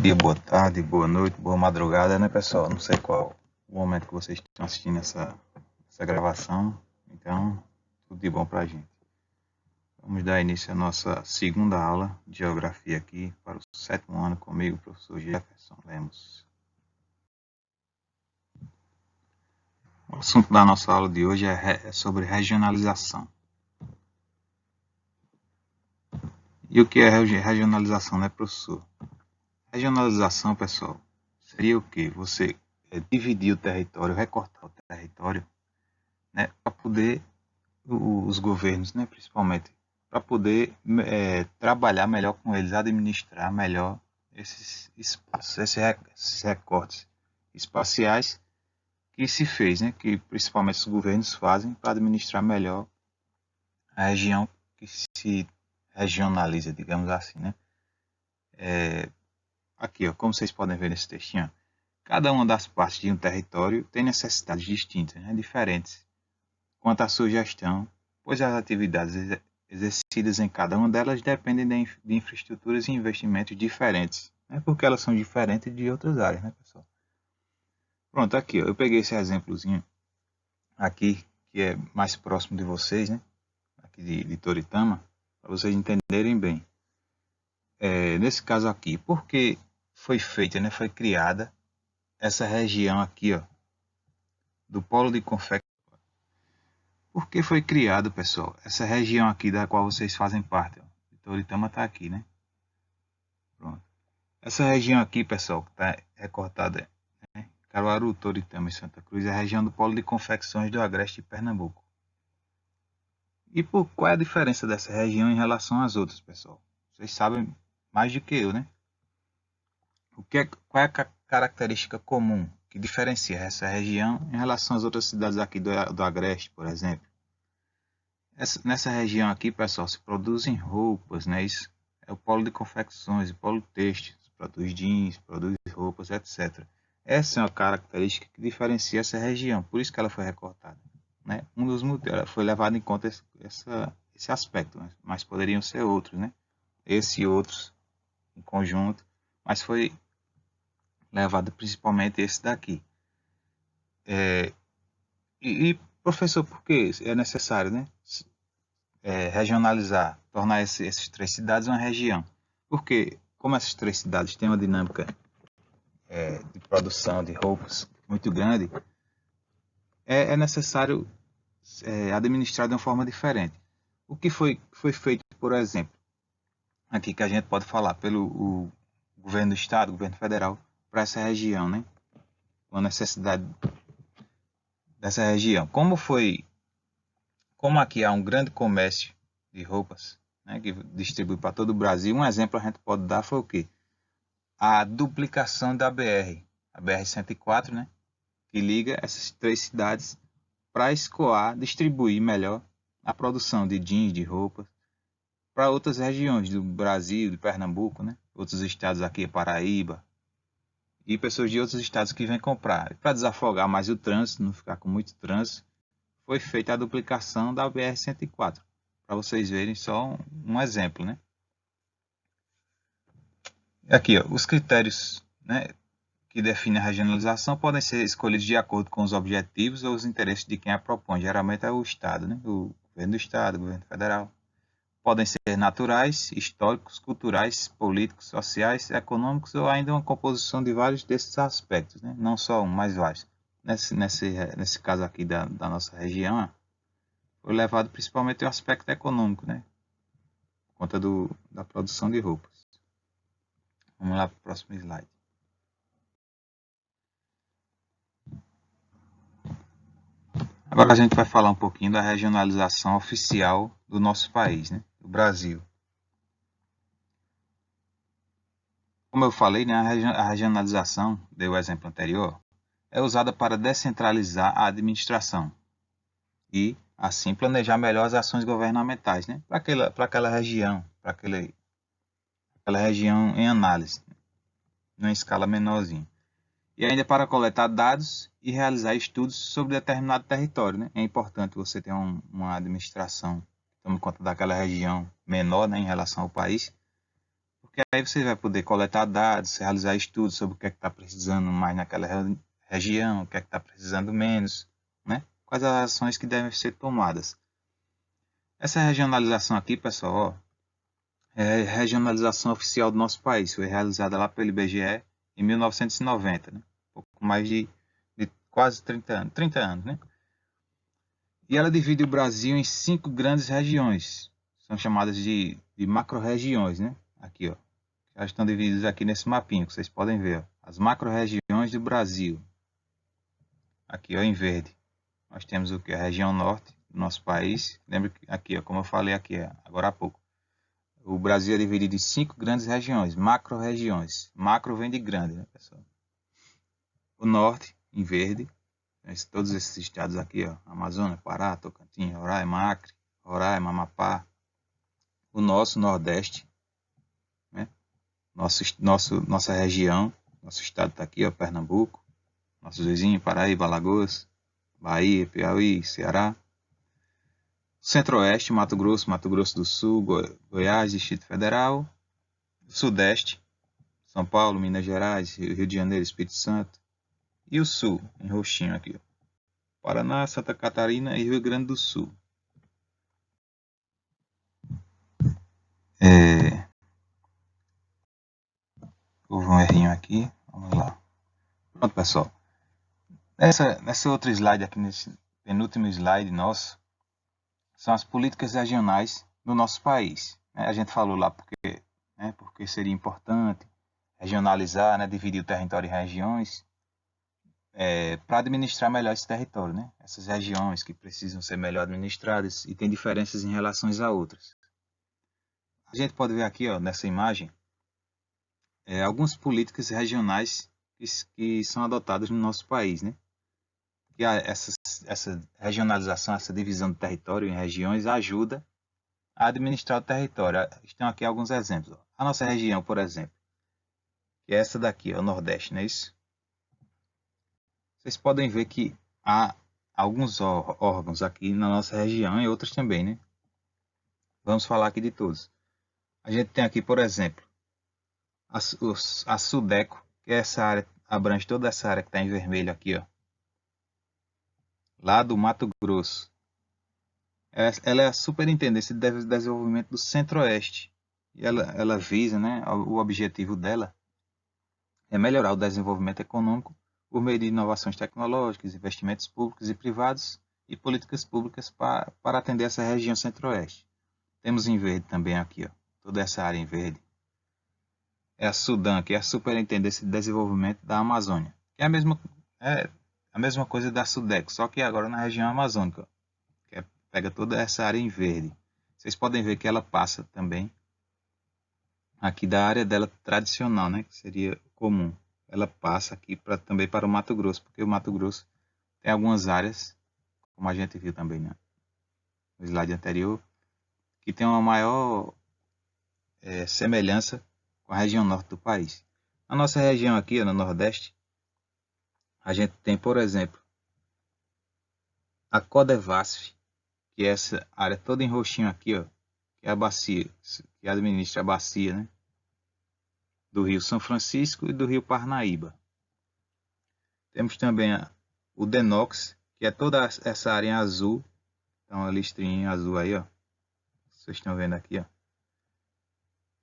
dia, boa tarde, boa noite, boa madrugada, né, pessoal? Não sei qual o momento que vocês estão assistindo essa gravação, então, tudo de bom pra gente. Vamos dar início à nossa segunda aula de Geografia aqui para o 7º ano comigo, professor Jefferson Lemos. O assunto da nossa aula de hoje é sobre regionalização. E o que é regionalização, né, professor? Regionalização, pessoal, seria o quê? Você dividir o território, recortar o território, né, para poder, os governos, né, principalmente, para poder trabalhar melhor com eles, administrar melhor esses espaços, esses recortes espaciais que se fez, né, que principalmente os governos fazem para administrar melhor a região que se regionaliza, digamos assim, né? Aqui, ó, como vocês podem ver nesse textinho, cada uma das partes de um território tem necessidades distintas, né, diferentes, quanto à sua gestão, pois as atividades exercidas em cada uma delas dependem de infraestruturas e investimentos diferentes, né, porque elas são diferentes de outras áreas, né, pessoal? Pronto, aqui, ó, eu peguei esse exemplozinho aqui, que é mais próximo de vocês, né, aqui de Toritama, para vocês entenderem bem. Nesse caso aqui, por que foi feita, né, foi criada essa região aqui, ó, do polo de confecção? Por que foi criado, pessoal, essa região aqui da qual vocês fazem parte? Ó? Toritama está aqui, né? Pronto. Essa região aqui, pessoal, que está recortada, né? Caruaru, Toritama e Santa Cruz, é a região do polo de confecções do Agreste de Pernambuco. E qual é a diferença dessa região em relação às outras, pessoal? Vocês sabem mais do que eu, né? Qual é a característica comum que diferencia essa região em relação às outras cidades aqui do Agreste, por exemplo? Nessa região aqui, pessoal, se produzem roupas, né? Isso é o polo de confecções, o polo têxtil, se produz jeans, produz roupas, etc. Essa é uma característica que diferencia essa região, por isso que ela foi recortada, né? Um dos motivos, foi levado em conta esse aspecto, né? Mas poderiam ser outros, né? Esse e outros em conjunto, mas foi levado principalmente esse daqui. Professor, por que é necessário, né, regionalizar, tornar essas três cidades uma região? Porque, como essas três cidades têm uma dinâmica de produção de roupas muito grande, é necessário administrar de uma forma diferente. O que foi feito, por exemplo, aqui que a gente pode falar pelo governo do estado, governo federal, para essa região, né? Uma necessidade dessa região. Como aqui há um grande comércio de roupas, né, que distribui para todo o Brasil, um exemplo a gente pode dar foi o quê? A duplicação da BR, a BR-104, né, que liga essas três cidades para escoar, distribuir melhor a produção de jeans, de roupas, para outras regiões do Brasil, de Pernambuco, né, outros estados aqui, Paraíba, e pessoas de outros estados que vêm comprar. Para desafogar mais o trânsito, não ficar com muito trânsito, foi feita a duplicação da BR-104, para vocês verem só um exemplo, né? Aqui, ó, os critérios, né, que definem a regionalização podem ser escolhidos de acordo com os objetivos ou os interesses de quem a propõe. Geralmente é o Estado, né? O governo do Estado, o governo federal. Podem ser naturais, históricos, culturais, políticos, sociais, econômicos ou ainda uma composição de vários desses aspectos, né? Não só um, mas vários. Nesse caso aqui da nossa região, foi levado principalmente o aspecto econômico, né? Por conta da produção de roupas. Vamos lá para o próximo slide. Agora a gente vai falar um pouquinho da regionalização oficial do nosso país, né? Do Brasil. Como eu falei, né, a regionalização, dei o exemplo anterior, é usada para descentralizar a administração e, assim, planejar melhor as ações governamentais, né, para aquela região, aquela região em análise, numa escala menorzinha. E ainda para coletar dados e realizar estudos sobre determinado território, né? É importante você ter uma administração que tome conta daquela região menor, né, em relação ao país, porque Porque aí você vai poder coletar dados, realizar estudos sobre o que é que está precisando mais naquela região, o que é que está precisando menos, né? Quais as ações que devem ser tomadas. Essa regionalização aqui, pessoal, ó, é a regionalização oficial do nosso país. Foi realizada lá pelo IBGE em 1990, né? Um pouco mais de quase 30 anos, né? E ela divide o Brasil em 5 grandes regiões. São chamadas de macro-regiões, né? Aqui, ó. Elas estão divididas aqui nesse mapinha, que vocês podem ver. Ó. As macro-regiões do Brasil. Aqui, ó, em verde. Nós temos o que? A região norte do nosso país. Lembra que aqui, ó, como eu falei aqui agora há pouco. O Brasil é dividido em 5 grandes regiões, macro-regiões. Macro vem de grande, né, pessoal? O norte, em verde. Todos esses estados aqui, ó. Amazonas, Pará, Tocantins, Roraima, Acre, Roraima, Amapá. O nosso nordeste, né? Nossa região, nosso estado está aqui, ó, Pernambuco, nossos vizinhos, Paraíba, Alagoas, Bahia, Piauí, Ceará. Centro-Oeste, Mato Grosso do Sul, Goiás, Distrito Federal. Sudeste, São Paulo, Minas Gerais, Rio de Janeiro, Espírito Santo. E o Sul, em roxinho aqui, ó. Paraná, Santa Catarina e Rio Grande do Sul. Houve um errinho aqui. Vamos lá. Pronto, pessoal. Nessa outra slide aqui, nesse penúltimo slide nosso, são as políticas regionais do nosso país. A gente falou lá porque seria importante regionalizar, né, dividir o território em regiões, para administrar melhor esse território, né? Essas regiões que precisam ser melhor administradas e têm diferenças em relação a outras. A gente pode ver aqui, ó, nessa imagem, algumas políticas regionais que são adotadas no nosso país, né? E essa regionalização, essa divisão do território em regiões ajuda a administrar o território. Estão aqui alguns exemplos. A nossa região, por exemplo, que é essa daqui, o Nordeste, não é isso? Vocês podem ver que há alguns órgãos aqui na nossa região e outros também, né? Vamos falar aqui de todos. A gente tem aqui, por exemplo, a Sudeco, que é essa área, abrange toda essa área que está em vermelho aqui, ó. Lá do Mato Grosso. Ela é a Superintendência de Desenvolvimento do Centro-Oeste. E ela visa, né, o objetivo dela é melhorar o desenvolvimento econômico por meio de inovações tecnológicas, investimentos públicos e privados e políticas públicas para atender essa região Centro-Oeste. Temos em verde também aqui, ó, toda essa área em verde. É a Sudan, que é a Superintendência de Desenvolvimento da Amazônia. Que é a mesma coisa da Sudeco, só que agora na região amazônica. Pega toda essa área em verde. Vocês podem ver que ela passa também aqui da área dela tradicional, né, que seria comum. Ela passa aqui também para o Mato Grosso, porque o Mato Grosso tem algumas áreas, como a gente viu também, né, no slide anterior, que tem uma maior semelhança com a região norte do país. Na nossa região aqui, no Nordeste, a gente tem, por exemplo, a Codevasf, que é essa área toda em roxinho aqui, ó, que é a bacia, que administra a bacia, né, do Rio São Francisco e do Rio Parnaíba. Temos também o DENOX, que é toda essa área em azul, então a listrinha em azul aí, ó, vocês estão vendo aqui, ó,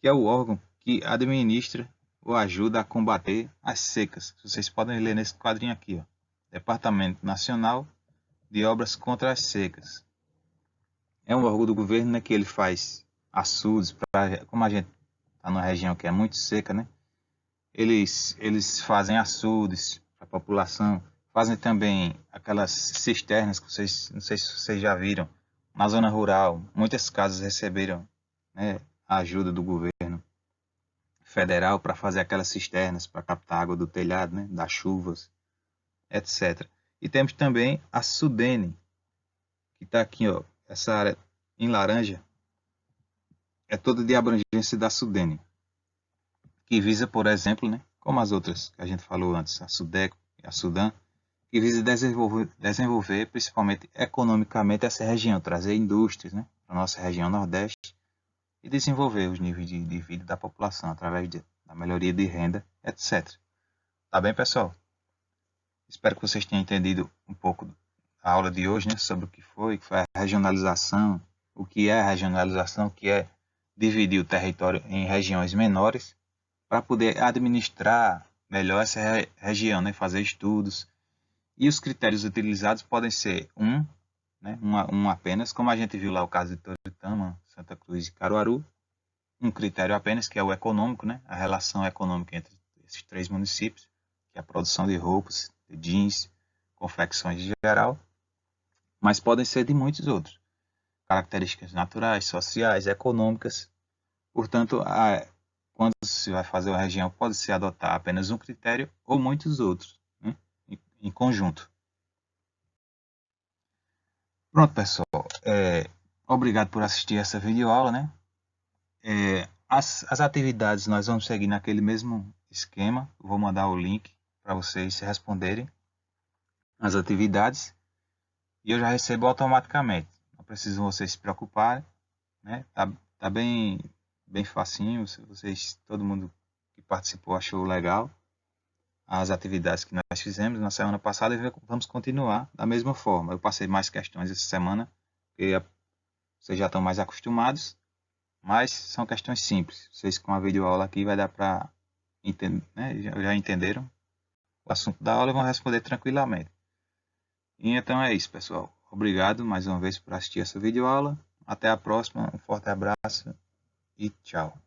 que é o órgão que administra ou ajuda a combater as secas. Vocês podem ler nesse quadrinho aqui, ó, Departamento Nacional de Obras contra as Secas. É um órgão do governo, né, que ele faz açudes, como a gente está numa região que é muito seca, né? Eles fazem açudes para a população, fazem também aquelas cisternas que vocês, não sei se vocês já viram, na zona rural. Muitas casas receberam, né, a ajuda do governo federal para fazer aquelas cisternas para captar água do telhado, né, das chuvas, etc. E temos também a Sudene, que está aqui, ó, essa área em laranja, é toda de abrangência da Sudene, que visa, por exemplo, né, como as outras que a gente falou antes, a Sudeco e a Sudan, que visa desenvolver principalmente economicamente essa região, trazer indústrias, né, para a nossa região Nordeste e desenvolver os níveis de vida da população através da melhoria de renda, etc. Tá bem, pessoal? Espero que vocês tenham entendido um pouco a aula de hoje, né, sobre o que foi a regionalização, o que é a regionalização, o que é dividir o território em regiões menores para poder administrar melhor essa região, né, fazer estudos. E os critérios utilizados podem ser né, um apenas, como a gente viu lá o caso de Toritama, Santa Cruz e Caruaru, um critério apenas, que é o econômico, né, a relação econômica entre esses 3 municípios, que é a produção de roupas, de jeans, confecções em geral, mas podem ser de muitos outros, características naturais, sociais, econômicas. Portanto, quando se vai fazer uma região, pode-se adotar apenas um critério ou muitos outros, né, em conjunto. Pronto, pessoal. Obrigado por assistir essa videoaula, né? As atividades nós vamos seguir naquele mesmo esquema. Eu vou mandar o link para vocês responderem as atividades e eu já recebo automaticamente. Não precisam vocês se preocuparem, né? Tá bem facinho. Todo mundo que participou achou legal as atividades que nós fizemos na semana passada e vamos continuar da mesma forma. Eu passei mais questões essa semana, porque vocês já estão mais acostumados, mas são questões simples. Vocês com a videoaula aqui vai dar para entender, né? Já entenderam o assunto da aula e vão responder tranquilamente. E então é isso, pessoal. Obrigado mais uma vez por assistir essa videoaula. Até a próxima, um forte abraço e tchau.